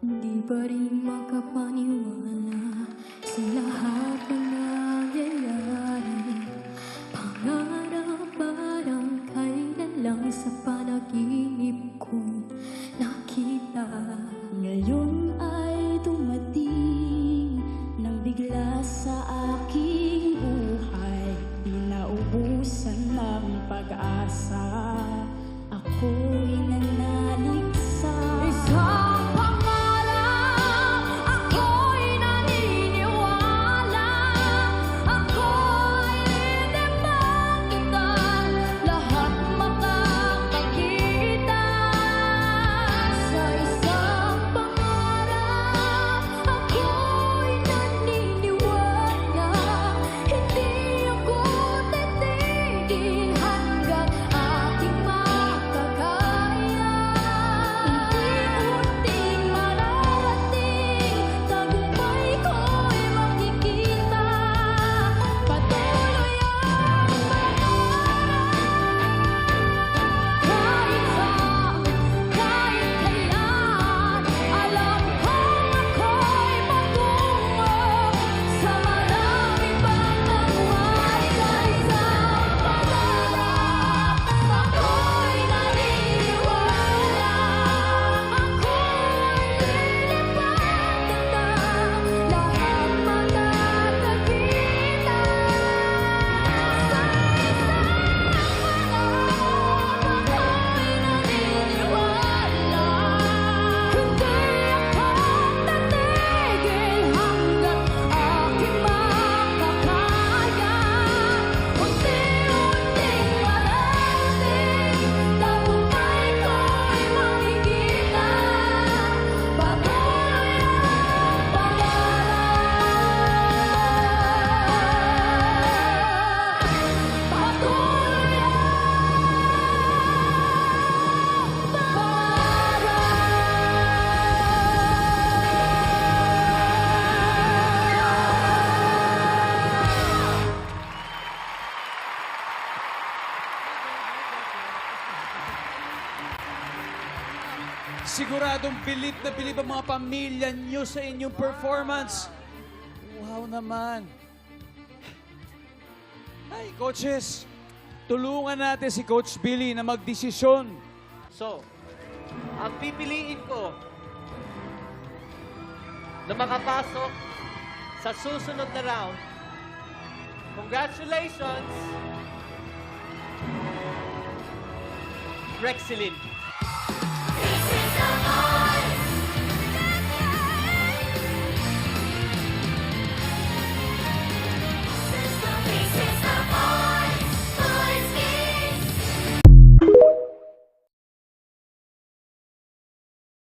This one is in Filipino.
Di pa rin makapaniwala sa lahat ng nangyayari. Pangarap parang kailan lang sa panaginip kong nakita. Ngayon ay dumating nang bigla sa aking buhay. Di naubusan ng pag-asa, ako'y nanalig sa Isang pangarap, ako'y naniniwala. Ako'y hindi makitan, lahat makakakita. Sa isang pangarap, ako'y naniniwala. Hindi ako titigil hanggang aking makakaya. Unti-unting mararating, tagumpay ko'y makikita. Patuloy ang pangarap, kahit kailan. Alam kong ako'y matungo sa maraming pagmamahal. Sa isang pangarap, ako'y naniniwala. Ako'y lilipad na lahat makakakita. Sa Siguradong bilib na bilib ang mga pamilya nyo sa inyong performance. Wow naman. Ay, coaches, tulungan natin si Coach Billy na magdesisyon. So, ang pipiliin ko na makapasok sa susunod na round, congratulations, Rexilin.